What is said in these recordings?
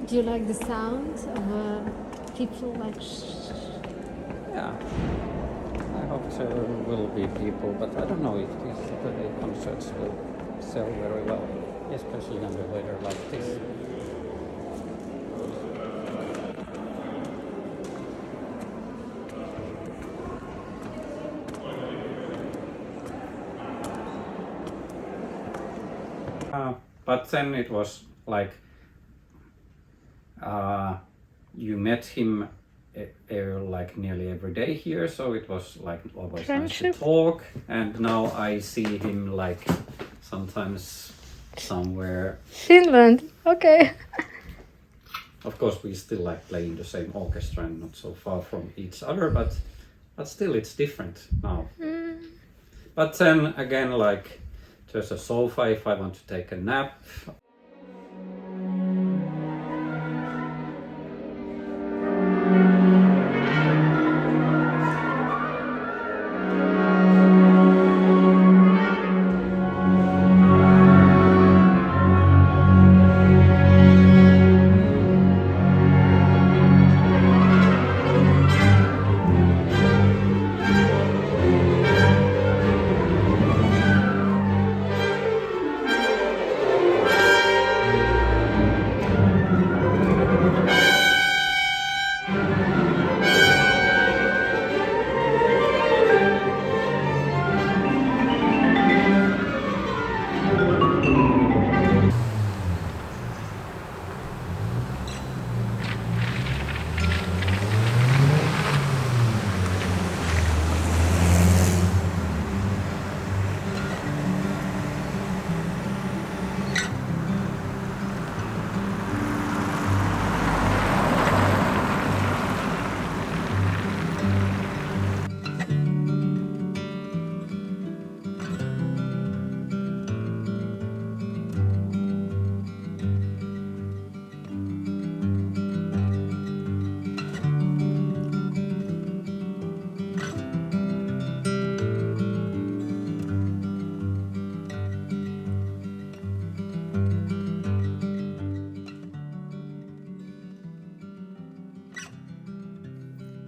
Do you like the sound of people like? Yeah, I hope there will be people, but I don't know if these concerts will sell very well, especially under weather like this. But then it was like you met him like nearly every day here, so it was like always nice to talk. And now I see him like sometimes somewhere. Finland. Okay. Of course, we still like playing the same orchestra and not so far from each other, but still it's different now. But then again, like there's a sofa if I want to take a nap.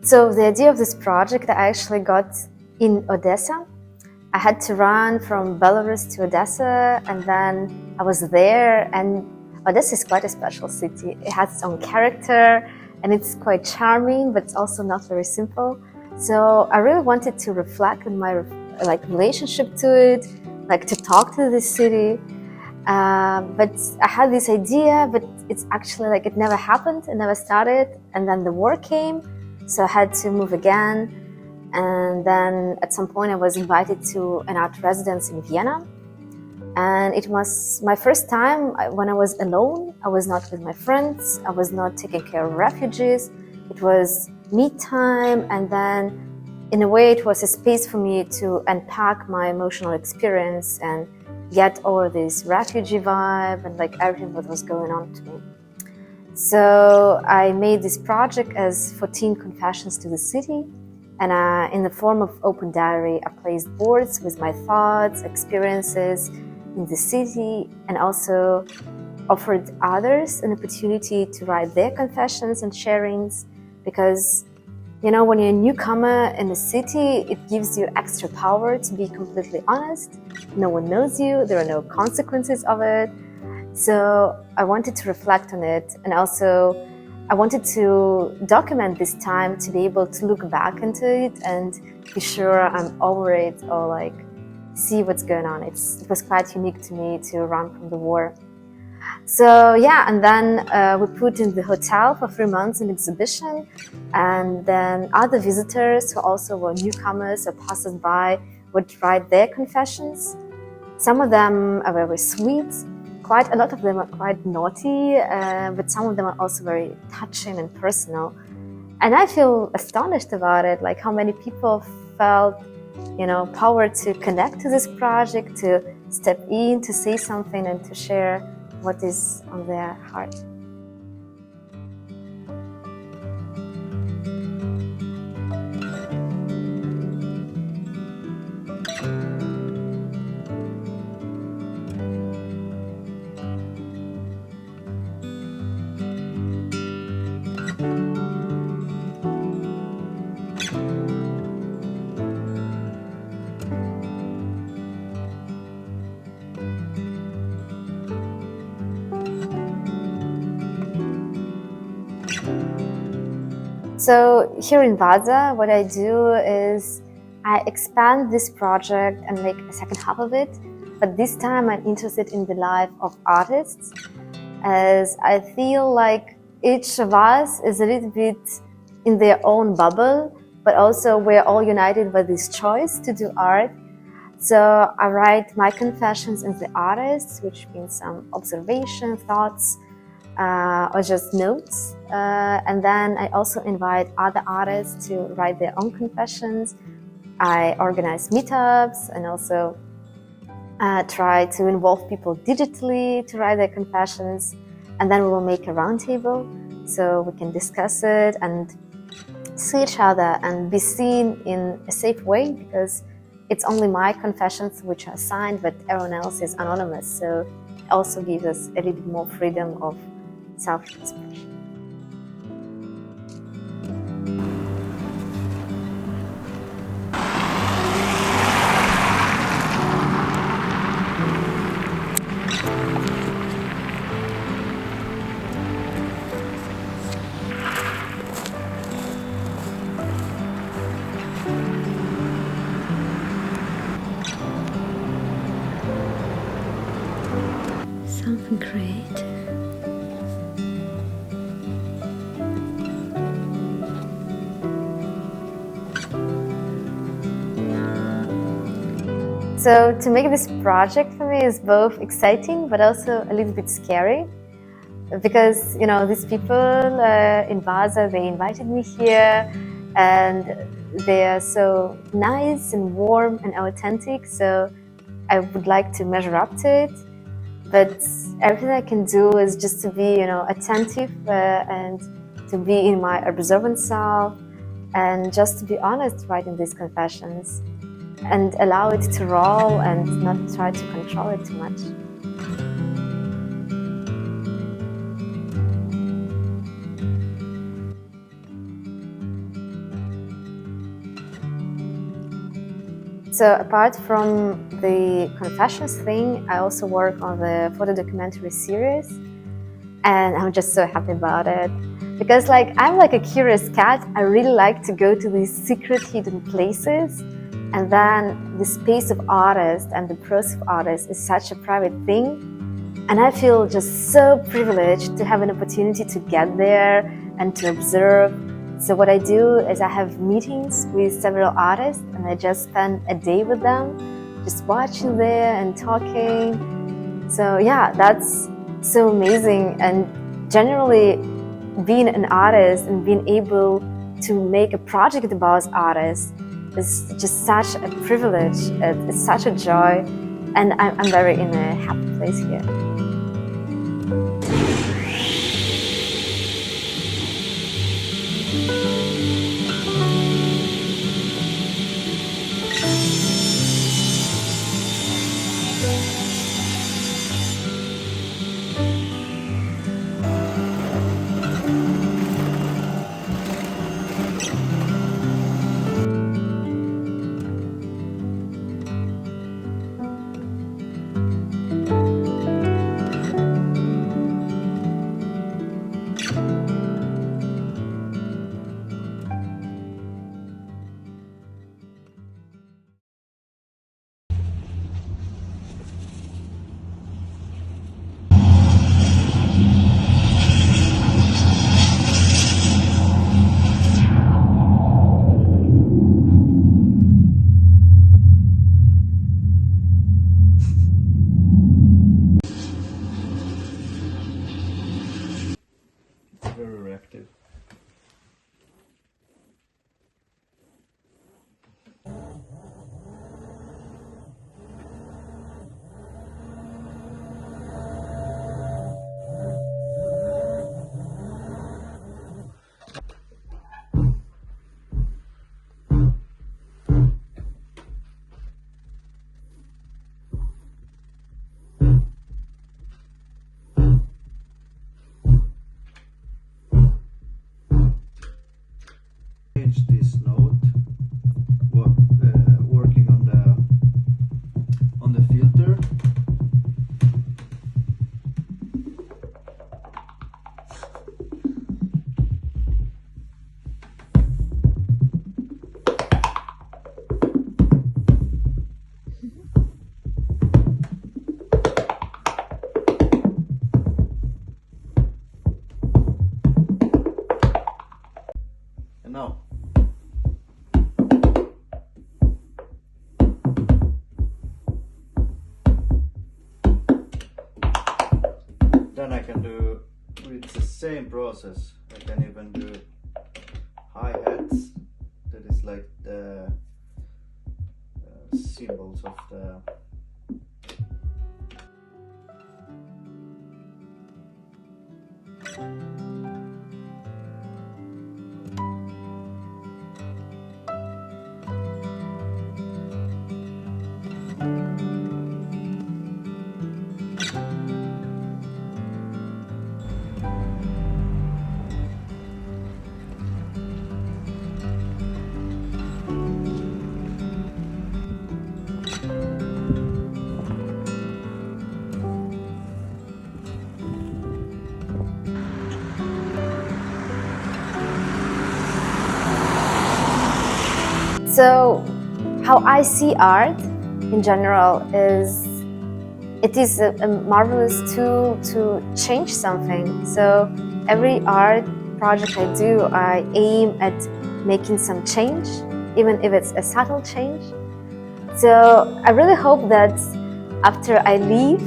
So the idea of this project I actually got in Odessa. I had to run from Belarus to Odessa, and then I was there, and Odessa is quite a special city. It has its own character, and it's quite charming, but it's also not very simple. So I really wanted to reflect on my relationship to it, like to talk to this city. But I had this idea, but it's actually like it never happened, it never started, and then the war came. So I had to move again. And then at some point I was invited to an art residence in Vienna. And it was my first time when I was alone. I was not with my friends. I was not taking care of refugees. It was me time. And then in a way it was a space for me to unpack my emotional experience and get over this refugee vibe and like everything that was going on to me. So I made this project as 14 confessions to the city, and in the form of open diary, I placed boards with my thoughts, experiences in the city, and also offered others an opportunity to write their confessions and sharings, because you know, when you're a newcomer in a city, it gives you extra power to be completely honest. No one knows you, there are no consequences of it. So I wanted to reflect on it, and also I wanted to document this time to be able to look back into it and be sure I'm over it or like see what's going on. It was quite unique to me to run from the war. So yeah, and then we put in the hotel for 3 months an exhibition, and then other visitors who also were newcomers or passers-by would write their confessions. Some of them are very sweet. Quite a lot of them are quite naughty, but some of them are also very touching and personal. And I feel astonished about it, like how many people felt, you know, power to connect to this project, to step in, to say something and to share what is on their heart. So here in Vaasa, what I do is I expand this project and make a second half of it. But this time I'm interested in the life of artists, as I feel like each of us is a little bit in their own bubble, but also we're all united by this choice to do art. So I write my confessions as the artist, which means some observation, thoughts, or just notes. And then I also invite other artists to write their own confessions. I organize meetups and also try to involve people digitally to write their confessions. And then we will make a roundtable so we can discuss it and see each other and be seen in a safe way, because it's only my confessions which are signed, but everyone else is anonymous. So it also gives us a little bit more freedom of self-expression. Something great. So to make this project for me is both exciting but also a little bit scary, because these people in Vaasa, they invited me here and they are so nice and warm and authentic, so I would like to measure up to it. But everything I can do is just to be attentive and to be in my observant self, and just to be honest writing these confessions and allow it to roll and not try to control it too much. So apart from the confessions thing, I also work on the photo documentary series, and I'm just so happy about it. Because I'm like a curious cat. I really like to go to these secret hidden places, and then the space of artists and the process of artists is such a private thing, and I feel just so privileged to have an opportunity to get there and to observe. So what I do is I have meetings with several artists, and I just spend a day with them, just watching there and talking. So yeah, that's so amazing. And generally, being an artist and being able to make a project about artists is just such a privilege. It's such a joy, and I'm very in a happy place here. Very reactive. This note, working on the filter. then I can do with the same process. I can even do hi-hats. That is like the symbols of the So, how I see art in general is it is a marvelous tool to change something. So, every art project I do, I aim at making some change, even if it's a subtle change. So, I really hope that after I leave,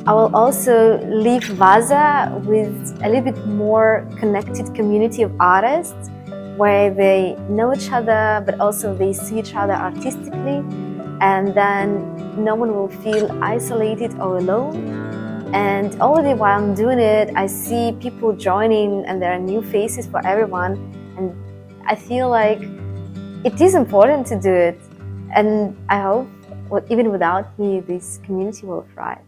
I will also leave Vaasa with a little bit more connected community of artists where they know each other, but also they see each other artistically, and then no one will feel isolated or alone. And already while I'm doing it, I see people joining and there are new faces for everyone. And I feel like it is important to do it. And I hope, even without me, this community will thrive.